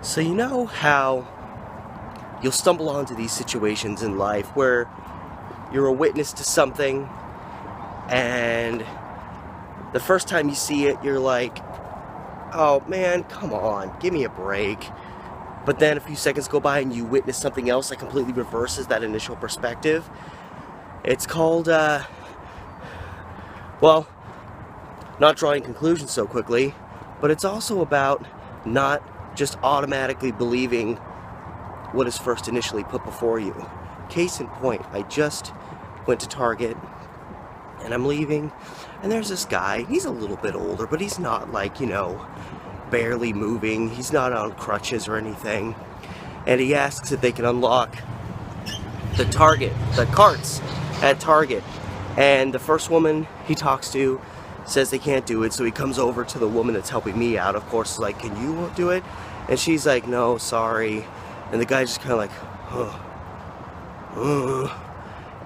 So you know how you'll stumble onto these situations in life where you're a witness to something and the first time you see it you're like, oh man, come on, give me a break. But then a few seconds go by and you witness something else that completely reverses that initial perspective. It's called, well, not drawing conclusions so quickly, but it's also about not just automatically believing what is first initially put before you. Case in point, I just went to Target and I'm leaving, and there's this guy. He's a little bit older, but he's not like, barely moving. He's not on crutches or anything. And he asks if they can unlock the carts at Target. And the first woman he talks to says they can't do it, so he comes over to the woman that's helping me out, of course, is like, can you do it? And she's like, no, sorry. And the guy's just kind of like,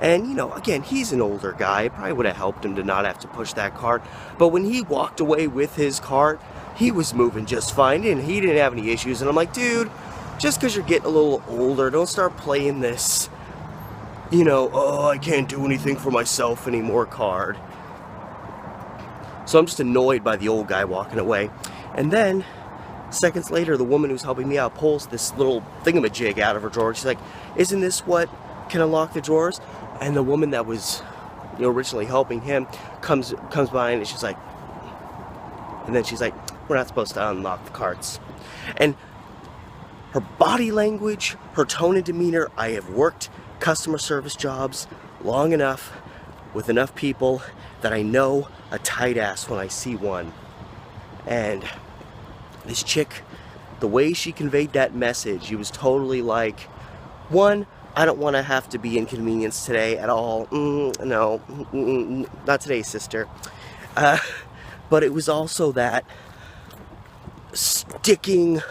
And, again, he's an older guy. It probably would have helped him to not have to push that cart. But when he walked away with his cart, he was moving just fine, and he didn't have any issues. And I'm like, dude, just because you're getting a little older, don't start playing this, I can't do anything for myself anymore card. So I'm just annoyed by the old guy walking away. And then, seconds later, the woman who's helping me out pulls this little thingamajig out of her drawer. She's like, isn't this what can unlock the drawers? And the woman that was originally helping him comes by and she's like, and then she's like, we're not supposed to unlock the carts. And her body language, her tone and demeanor, I have worked customer service jobs long enough with enough people that I know a tight ass when I see one. And this chick, the way she conveyed that message, she was totally like, one, I don't want to have to be inconvenienced today at all. No, not today, sister. But it was also that sticking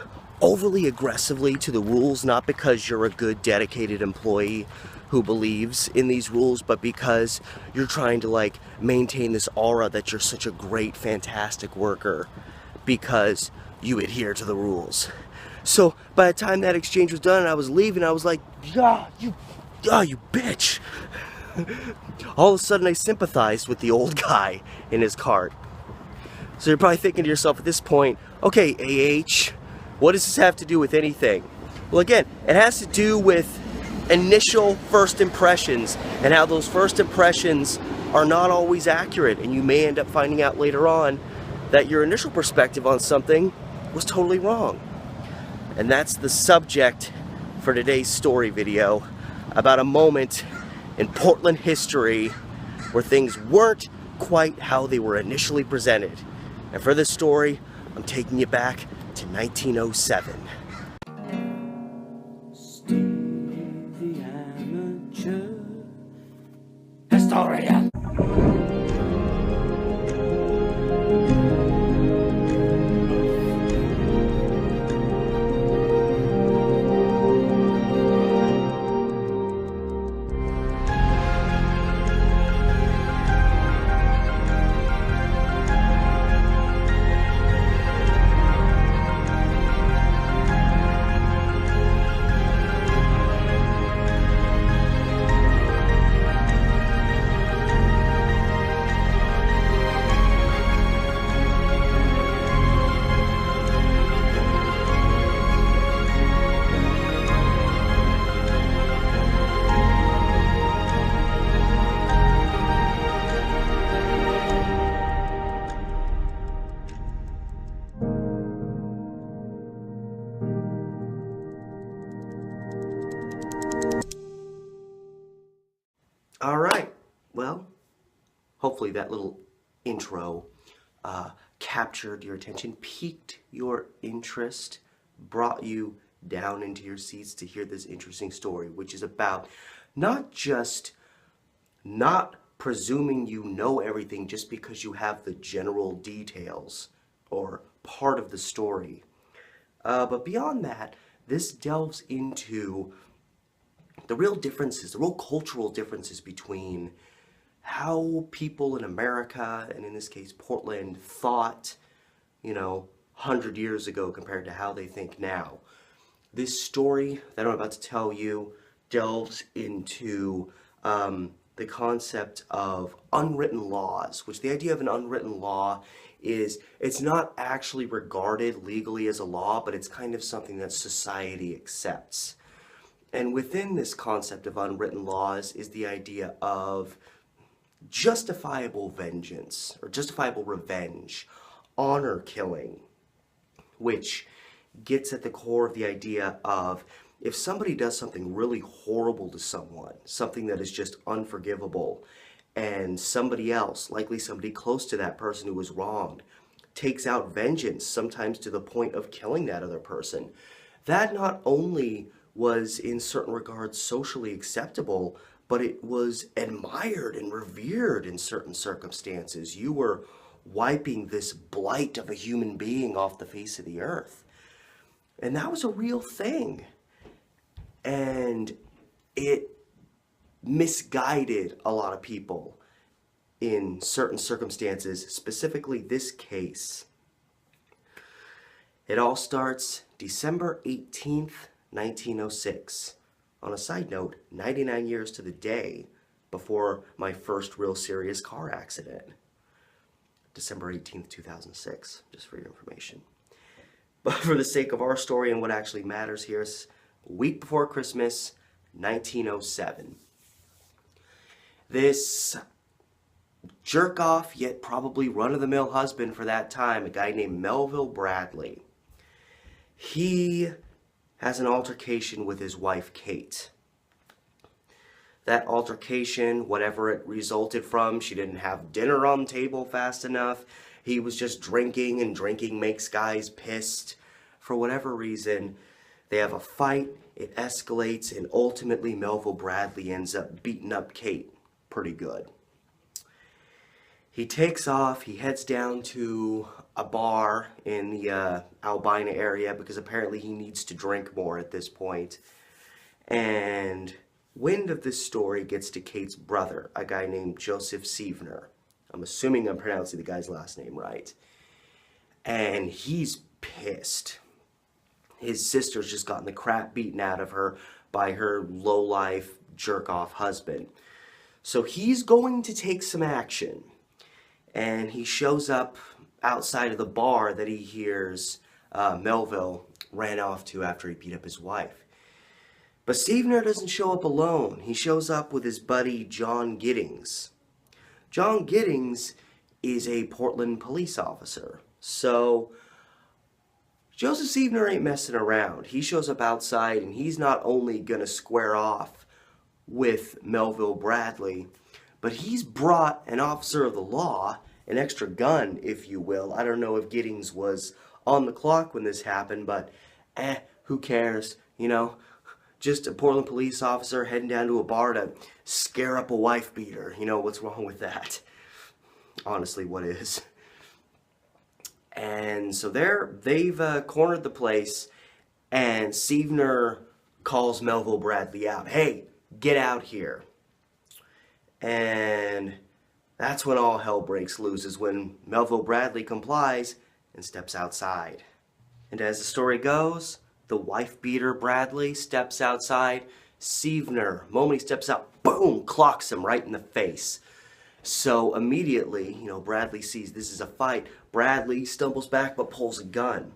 overly aggressively to the rules, not because you're a good, dedicated employee who believes in these rules, but because you're trying to maintain this aura that you're such a great, fantastic worker because you adhere to the rules. So by the time that exchange was done and I was leaving, I was like, you bitch. All of a sudden I sympathized with the old guy in his cart. So you're probably thinking to yourself at this point, okay, AH, what does this have to do with anything? Well, again, it has to do with initial first impressions and how those first impressions are not always accurate, and you may end up finding out later on that your initial perspective on something was totally wrong. And that's the subject for today's story video, about a moment in Portland history where things weren't quite how they were initially presented. And for this story, I'm taking you back to 1907. Steve the Amateur Historian. Alright, well, hopefully that little intro captured your attention, piqued your interest, brought you down into your seats to hear this interesting story, which is about not just not presuming you know everything just because you have the general details or part of the story, but beyond that, this delves into the real differences, the real cultural differences between how people in America, and in this case Portland, thought, 100 years ago compared to how they think now. This story that I'm about to tell you delves into the concept of unwritten laws, which the idea of an unwritten law is it's not actually regarded legally as a law, but it's kind of something that society accepts. And within this concept of unwritten laws is the idea of justifiable vengeance or justifiable revenge, honor killing, which gets at the core of the idea of if somebody does something really horrible to someone, something that is just unforgivable, and somebody else, likely somebody close to that person who was wronged, takes out vengeance, sometimes to the point of killing that other person, that not only was in certain regards socially acceptable, but it was admired and revered in certain circumstances. You were wiping this blight of a human being off the face of the earth. And that was a real thing. And it misguided a lot of people in certain circumstances, specifically this case. It all starts December 18th, 1906. On a side note, 99 years to the day before my first real serious car accident. December 18th, 2006, just for your information. But for the sake of our story and what actually matters here, it's a week before Christmas, 1907. This jerk-off, yet probably run-of-the-mill husband for that time, a guy named Melville Bradley, he has an altercation with his wife, Kate. That altercation, whatever it resulted from, she didn't have dinner on the table fast enough. He was just drinking, and drinking makes guys pissed. For whatever reason, they have a fight, it escalates, and ultimately Melville Bradley ends up beating up Kate pretty good. He takes off, he heads down to a bar in the Albina area because apparently he needs to drink more at this point. And wind of this story gets to Kate's brother, a guy named Joseph Sievener. I'm assuming I'm pronouncing the guy's last name right. And he's pissed. His sister's just gotten the crap beaten out of her by her low-life, jerk-off husband. So he's going to take some action. And he shows up outside of the bar that he hears Melville ran off to after he beat up his wife. But Sievener doesn't show up alone. He shows up with his buddy John Gittings. John Gittings is a Portland police officer. So Joseph Sievener ain't messing around. He shows up outside and he's not only going to square off with Melville Bradley, but he's brought an officer of the law, an extra gun, if you will. I don't know if Gittings was on the clock when this happened, but who cares, you know? Just a Portland police officer heading down to a bar to scare up a wife beater. You know, what's wrong with that? Honestly, what is? And so they've cornered the place, and Sievener calls Melville Bradley out. Hey, get out here. And that's when all hell breaks loose, is when Melville Bradley complies and steps outside. And as the story goes, the wife beater Bradley steps outside. Sievener, the moment he steps out, boom, clocks him right in the face. So immediately, you know, Bradley sees this is a fight. Bradley stumbles back but pulls a gun.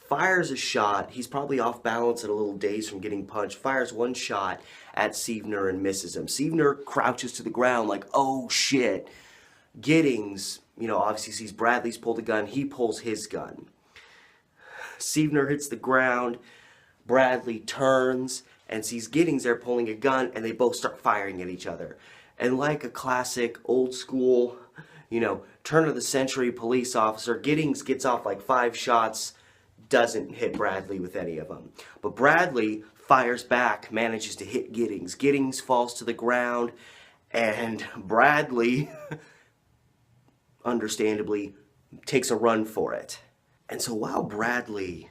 Fires a shot. He's probably off balance and a little dazed from getting punched. Fires one shot at Sievener and misses him. Sievener crouches to the ground like, oh shit. Gittings, you know, obviously sees Bradley's pulled a gun. He pulls his gun. Sievener hits the ground. Bradley turns and sees Gittings there pulling a gun, and they both start firing at each other. And like a classic old school, you know, turn of the century police officer, Gittings gets off like 5 shots, doesn't hit Bradley with any of them. But Bradley fires back, manages to hit Gittings. Gittings falls to the ground, and Bradley, understandably, takes a run for it. And so while Bradley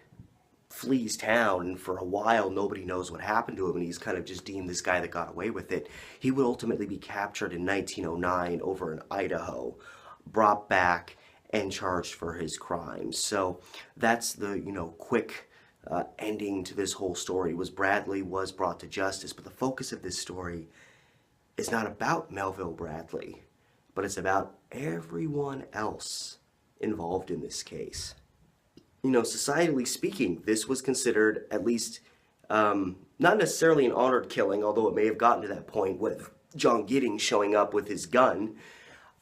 flees town, and for a while nobody knows what happened to him, and he's kind of just deemed this guy that got away with it, he would ultimately be captured in 1909 over in Idaho, brought back, and charged for his crimes. So that's the, quick ending to this whole story. Was Bradley was brought to justice, but the focus of this story is not about Melville Bradley, but it's about everyone else involved in this case. Societally speaking, this was considered at least not necessarily an honored killing, although it may have gotten to that point with John Gittings showing up with his gun.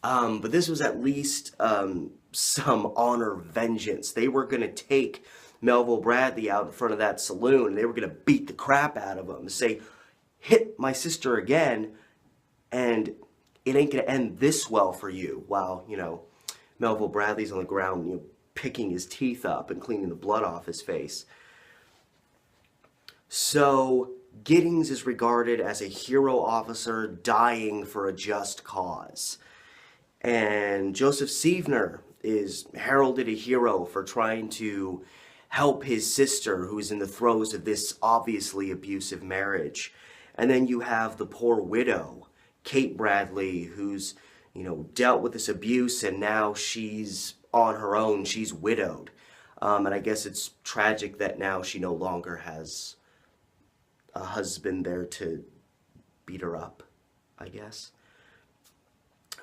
But this was at least some honor vengeance. They were going to take Melville Bradley out in front of that saloon, and they were going to beat the crap out of him and say, hit my sister again, and it ain't going to end this well for you. While, Melville Bradley's on the ground, picking his teeth up and cleaning the blood off his face. So Gittings is regarded as a hero officer dying for a just cause. And Joseph Sievener is heralded a hero for trying to help his sister, who is in the throes of this obviously abusive marriage. And then you have the poor widow, Kate Bradley, who's, dealt with this abuse, and now she's on her own. She's widowed. And I guess it's tragic that now she no longer has a husband there to beat her up, I guess.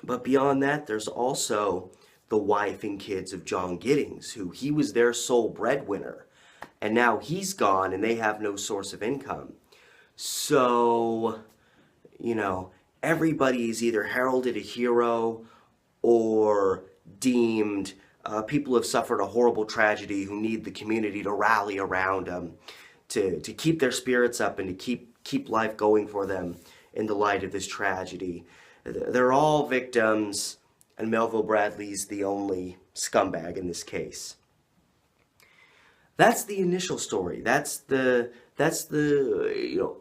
But beyond that, there's also the wife and kids of John Gittings, who he was their sole breadwinner. And now he's gone and they have no source of income. So, everybody is either heralded a hero or deemed people who have suffered a horrible tragedy who need the community to rally around them to keep their spirits up and to keep life going for them in the light of this tragedy. They're all victims, and Melville Bradley's the only scumbag in this case. That's the initial story. That's the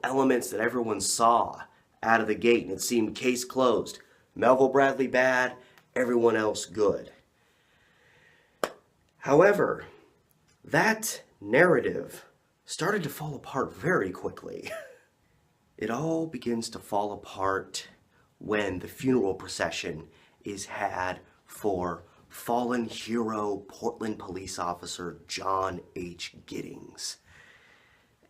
elements that everyone saw out of the gate, and it seemed case closed. Melville Bradley bad, everyone else good. However, that narrative started to fall apart very quickly. It all begins to fall apart when the funeral procession is had for fallen hero Portland police officer John H. Gittings.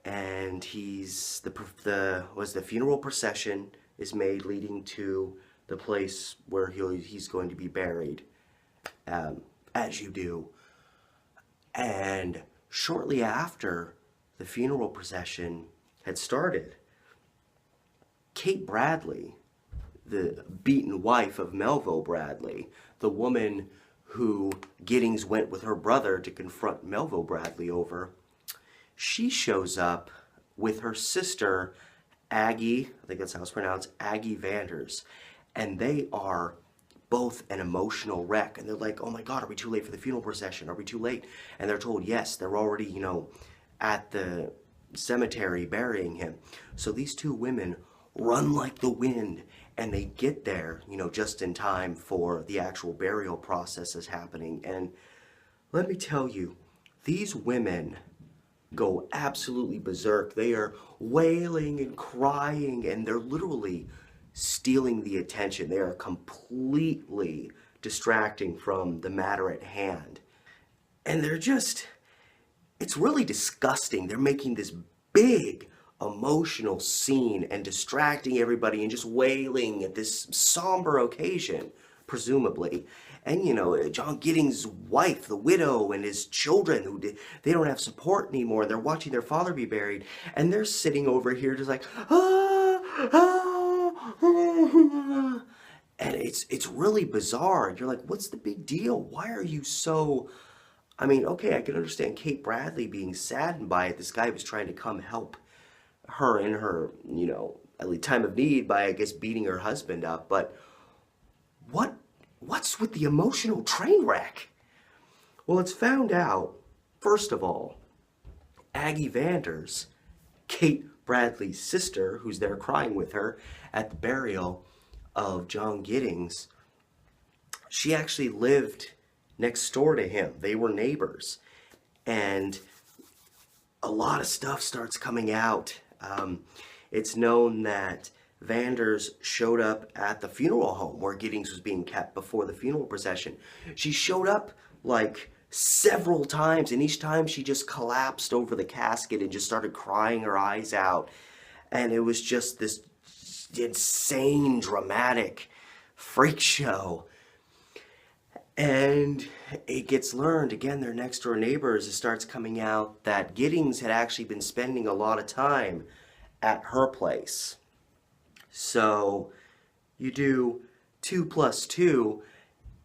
And the funeral procession is made leading to the place where he's going to be buried, as you do. And shortly after the funeral procession had started, Kate Bradley, the beaten wife of Melville Bradley, the woman who Gittings went with her brother to confront Melville Bradley over, she shows up with her sister, Aggie, I think that's how it's pronounced, Aggie Vanders, and they are both an emotional wreck. And they're like, oh my God, are we too late for the funeral procession? Are we too late? And they're told, yes, they're already, at the cemetery burying him. So these two women run like the wind, and they get there, just in time for the actual burial process is happening. And let me tell you, these women go absolutely berserk. They are wailing and crying, and they're literally stealing the attention. They are completely distracting from the matter at hand. And it's really disgusting. They're making this big emotional scene and distracting everybody and just wailing at this somber occasion, presumably. And, John Gittings' wife, the widow, and his children, they don't have support anymore. They're watching their father be buried, and they're sitting over here just like, and it's really bizarre. You're like, what's the big deal? Why are you so... okay, I can understand Kate Bradley being saddened by it. This guy was trying to come help her in her, at least time of need by, I guess, beating her husband up. But what's with the emotional train wreck? Well, it's found out, first of all, Aggie Vanders, Kate Bradley's sister, who's there crying with her at the burial of John Gittings, she actually lived next door to him. They were neighbors. And a lot of stuff starts coming out. It's known that Vanders showed up at the funeral home where Gittings was being kept before the funeral procession. She showed up like several times, and each time she just collapsed over the casket and just started crying her eyes out. And it was just this insane, dramatic freak show. And it gets learned, again, their next door neighbors, it starts coming out that Gittings had actually been spending a lot of time at her place. So you do 2 plus 2,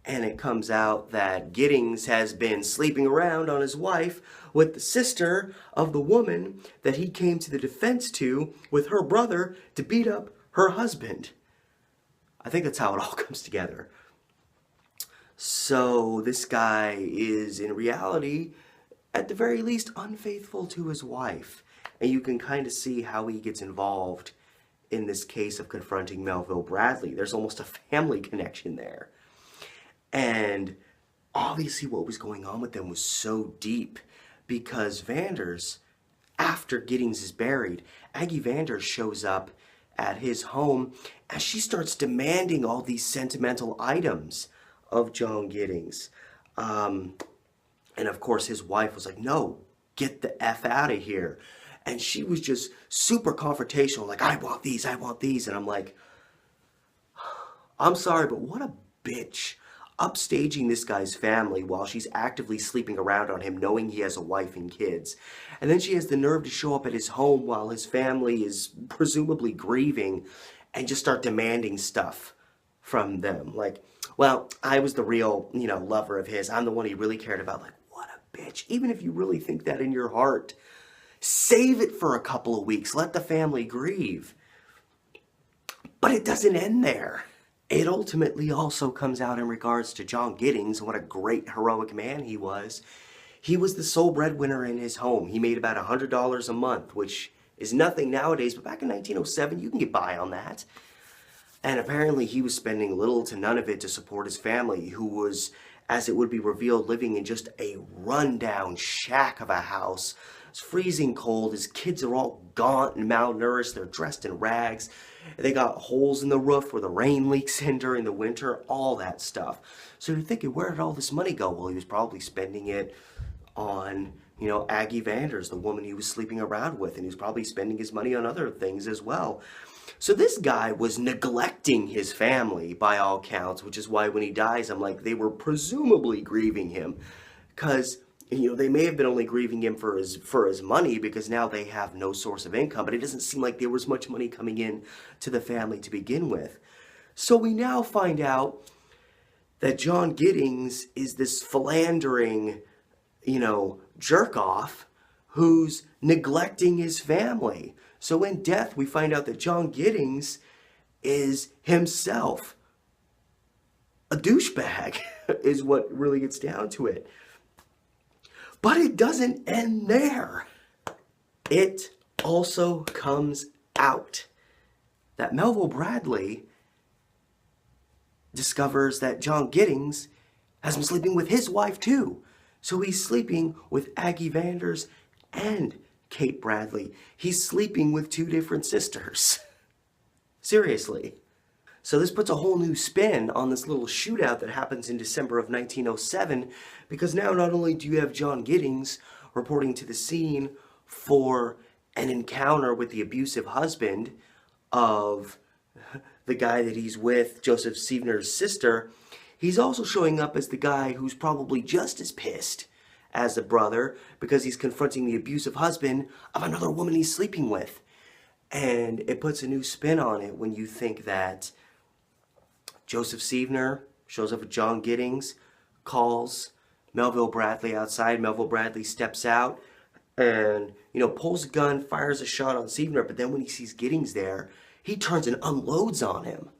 and it comes out that Gittings has been sleeping around on his wife with the sister of the woman that he came to the defense to with her brother to beat up her husband. I think that's how it all comes together. So this guy is, in reality, at the very least, unfaithful to his wife. And you can kind of see how he gets involved in this case of confronting Melville Bradley. There's almost a family connection there. And obviously what was going on with them was so deep, because Vanders, after Gittings is buried, Aggie Vanders shows up at his home and she starts demanding all these sentimental items of John Gittings. And of course his wife was like, no, get the F out of here. And she was just super confrontational, like, I want these. And I'm like, I'm sorry, but what a bitch. Upstaging this guy's family while she's actively sleeping around on him, knowing he has a wife and kids. And then she has the nerve to show up at his home while his family is presumably grieving and just start demanding stuff from them. Like, well, I was the real, lover of his. I'm the one he really cared about. Like, what a bitch. Even if you really think that in your heart, save it for a couple of weeks. Let the family grieve. But it doesn't end there. It ultimately also comes out in regards to John Gittings, what a great heroic man he was. He was the sole breadwinner in his home. He made about $100 a month, which is nothing nowadays, but back in 1907, you can get by on that. And apparently he was spending little to none of it to support his family, who was, as it would be revealed, living in just a rundown shack of a house. It's freezing cold. His kids are all gaunt and malnourished. They're dressed in rags. They got holes in the roof where the rain leaks in during the winter, all that stuff. So you're thinking, where did all this money go? Well, he was probably spending it on, Aggie Vanders, the woman he was sleeping around with, and he was probably spending his money on other things as well. So this guy was neglecting his family by all counts, which is why when he dies, I'm like, they were presumably grieving him, because they may have been only grieving him for his money, because now they have no source of income, but it doesn't seem like there was much money coming in to the family to begin with. So we now find out that John Gittings is this philandering, jerk-off who's neglecting his family. So in death, we find out that John Gittings is himself a douchebag, is what really gets down to it. But it doesn't end there. It also comes out that Melville Bradley discovers that John Gittings has been sleeping with his wife too. So he's sleeping with Aggie Vanders and Kate Bradley. He's sleeping with 2 different sisters. Seriously. So this puts a whole new spin on this little shootout that happens in December of 1907, because now not only do you have John Gittings reporting to the scene for an encounter with the abusive husband of the guy that he's with, Joseph Sievener's sister, he's also showing up as the guy who's probably just as pissed as the brother, because he's confronting the abusive husband of another woman he's sleeping with. And it puts a new spin on it when you think that Joseph Sievener shows up with John Gittings, calls Melville Bradley outside. Melville Bradley steps out and, pulls a gun, fires a shot on Sievener, but then when he sees Gittings there, he turns and unloads on him.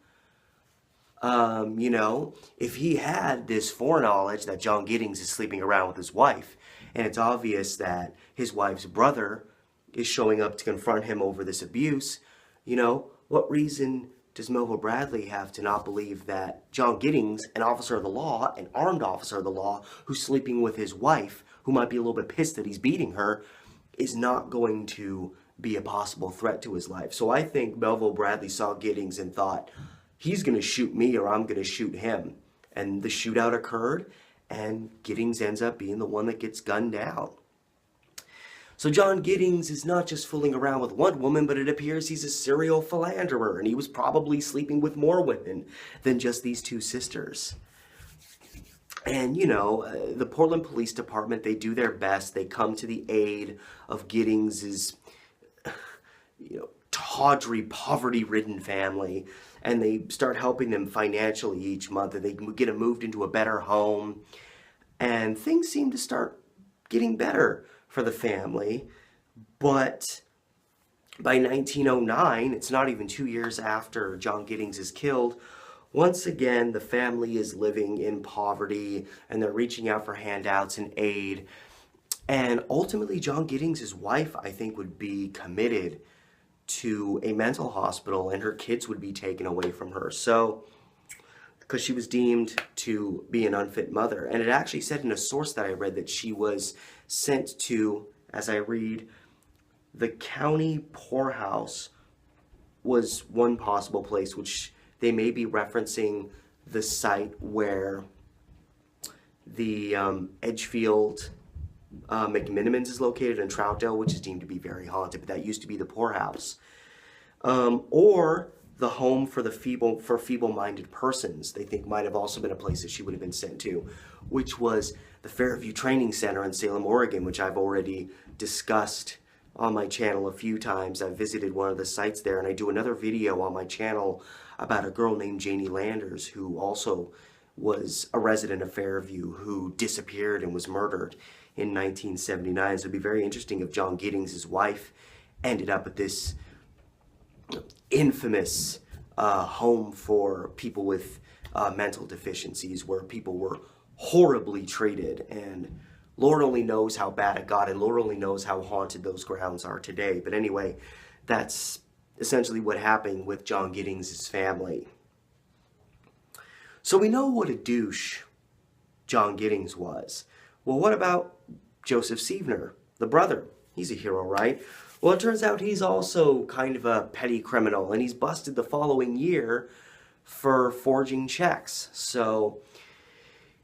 If he had this foreknowledge that John Gittings is sleeping around with his wife, and it's obvious that his wife's brother is showing up to confront him over this abuse, what reason does Melville Bradley have to not believe that John Gittings, an officer of the law, an armed officer of the law, who's sleeping with his wife, who might be a little bit pissed that he's beating her, is not going to be a possible threat to his life. So I think Melville Bradley saw Gittings and thought, he's going to shoot me or I'm going to shoot him. And the shootout occurred, and Gittings ends up being the one that gets gunned down. So John Gittings is not just fooling around with one woman, but it appears he's a serial philanderer, and he was probably sleeping with more women than just these two sisters. And, you know, the Portland Police Department, they do their best. They come to the aid of Gittings's, you know, tawdry, poverty-ridden family, and they start helping them financially each month, and they get them moved into a better home, and things seem to start getting better for the family. But by 1909, it's not even 2 years after John Gittings is killed, once again the family is living in poverty, and they're reaching out for handouts and aid. And ultimately, John Gittings' wife, I think, would be committed to a mental hospital, and her kids would be taken away from her. So, because she was deemed to be an unfit mother. And it actually said in a source that I read that she was sent to, as I read, the county poorhouse was one possible place, which they may be referencing the site where the Edgefield McMinimans is located in Troutdale, which is deemed to be very haunted, but that used to be the poorhouse. Or the home for feeble-minded persons, they think might have also been a place that she would have been sent to, which was the Fairview Training Center in Salem, Oregon, which I've already discussed on my channel a few times. I've visited one of the sites there, and I do another video on my channel about a girl named Janie Landers, who also was a resident of Fairview, who disappeared and was murdered in 1979. So it'd be very interesting if John Gittings' wife ended up at this infamous home for people with mental deficiencies, where people were horribly treated, and Lord only knows how bad it got, and Lord only knows how haunted those grounds are today. But anyway, that's essentially what happened with John Gittings' family. So we know what a douche John Gittings was. Well, what about Joseph Sievener, the brother? He's a hero, right? Well, it turns out he's also kind of a petty criminal, and he's busted the following year for forging checks. So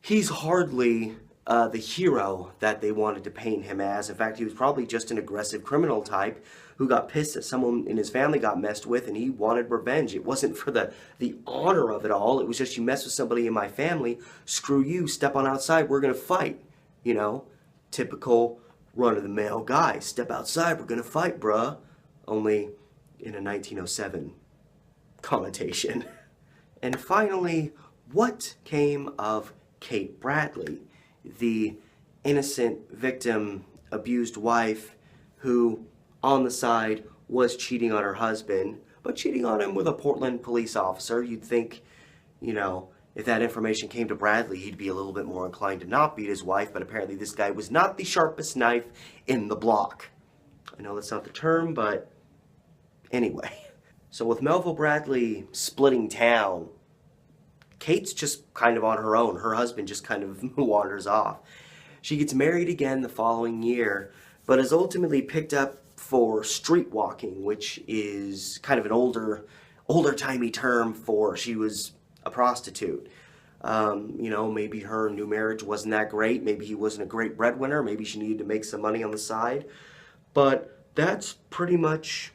he's hardly the hero that they wanted to paint him as. In fact, he was probably just an aggressive criminal type who got pissed that someone in his family got messed with, and he wanted revenge. It wasn't for the honor of it all. It was just, you mess with somebody in my family, screw you, step on outside, we're going to fight. You know, typical run-of-the-mill guy. Step outside, we're going to fight, bruh. Only in a 1907 connotation. And finally, what came of Kate Bradley, the innocent victim, abused wife who, on the side, was cheating on her husband, but cheating on him with a Portland police officer? You'd think, you know, if that information came to Bradley, he'd be a little bit more inclined to not beat his wife, but apparently this guy was not the sharpest knife in the block. I know that's not the term, but anyway. So with Melville Bradley splitting town, Kate's just kind of on her own. Her husband just kind of wanders off. She gets married again the following year, but is ultimately picked up for street walking, which is kind of an older-timey term for she was a prostitute. You know, maybe her new marriage wasn't that great. Maybe he wasn't a great breadwinner. Maybe she needed to make some money on the side. But that's pretty much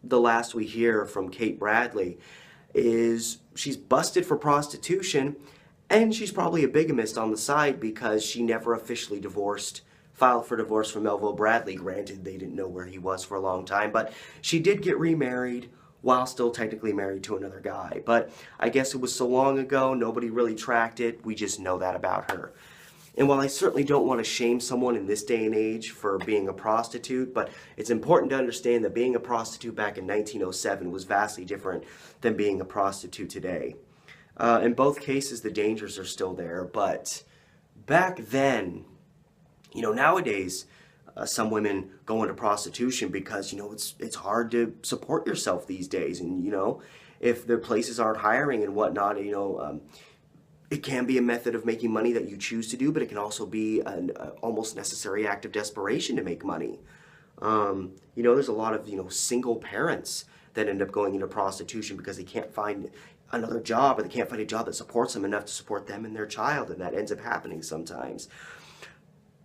the last we hear from Kate Bradley. Is she's busted for prostitution, and she's probably a bigamist on the side because she never officially filed for divorce from Melville Bradley. Granted, they didn't know where he was for a long time, but she did get remarried while still technically married to another guy. But I guess it was so long ago, nobody really tracked it. We just know that about her. And while I certainly don't want to shame someone in this day and age for being a prostitute, but it's important to understand that being a prostitute back in 1907 was vastly different than being a prostitute today. In both cases, the dangers are still there, but back then, you know, nowadays, some women go into prostitution because, you know, it's hard to support yourself these days. And, you know, if the places aren't hiring and whatnot, you know, it can be a method of making money that you choose to do, but it can also be an almost necessary act of desperation to make money. There's a lot of, single parents that end up going into prostitution because they can't find another job, or they can't find a job that supports them enough to support them and their child, and that ends up happening sometimes.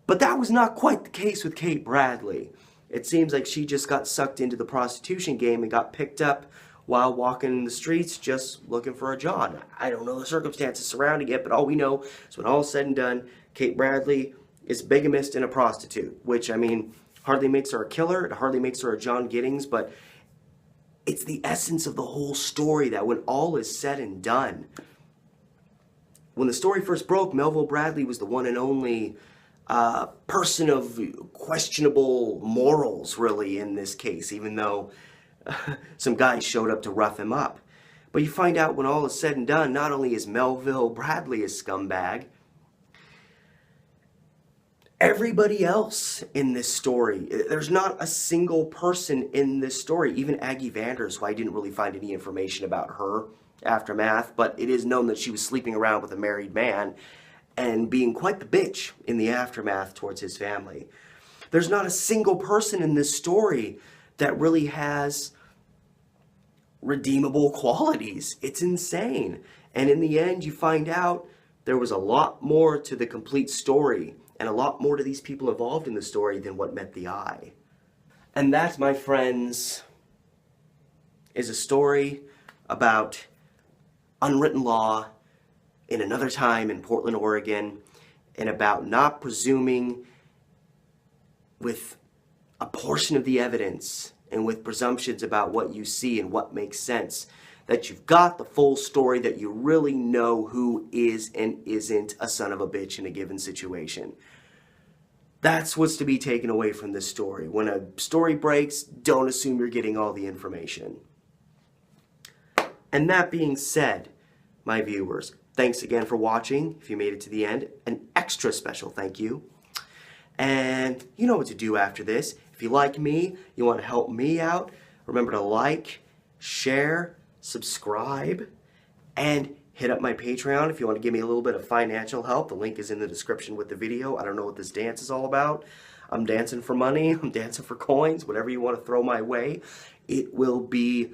But that was not quite the case with Kate Bradley. It seems like she just got sucked into the prostitution game and got picked up while walking the streets just looking for a job. I don't know the circumstances surrounding it, but all we know is when all is said and done, Kate Bradley is bigamist and a prostitute, which, hardly makes her a killer. It hardly makes her a John Gittings, but it's the essence of the whole story that when all is said and done, when the story first broke, Melville Bradley was the one and only person of questionable morals, really, in this case, even though some guys showed up to rough him up. But you find out when all is said and done, not only is Melville Bradley a scumbag, everybody else in this story, there's not a single person in this story, even Aggie Vanders, who I didn't really find any information about her aftermath, but it is known that she was sleeping around with a married man and being quite the bitch in the aftermath towards his family. There's not a single person in this story that really has redeemable qualities. It's insane. And in the end, you find out there was a lot more to the complete story and a lot more to these people involved in the story than what met the eye. And that, my friends, is a story about unwritten law in another time in Portland, Oregon, and about not presuming with a portion of the evidence and with presumptions about what you see and what makes sense, that you've got the full story, that you really know who is and isn't a son of a bitch in a given situation. That's what's to be taken away from this story. When a story breaks, don't assume you're getting all the information. And that being said, my viewers, thanks again for watching. If you made it to the end, an extra special thank you. And you know what to do after this. If you like me, you want to help me out, remember to like, share, subscribe, and hit up my Patreon if you want to give me a little bit of financial help. The link is in the description with the video. I don't know what this dance is all about. I'm dancing for money. I'm dancing for coins. Whatever you want to throw my way, it will be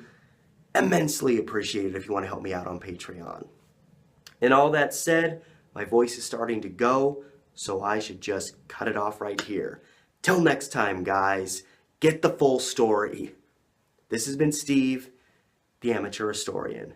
immensely appreciated if you want to help me out on Patreon. And all that said, my voice is starting to go, so I should just cut it off right here. Till next time, guys, get the full story. This has been Steve, the Amateur Historian.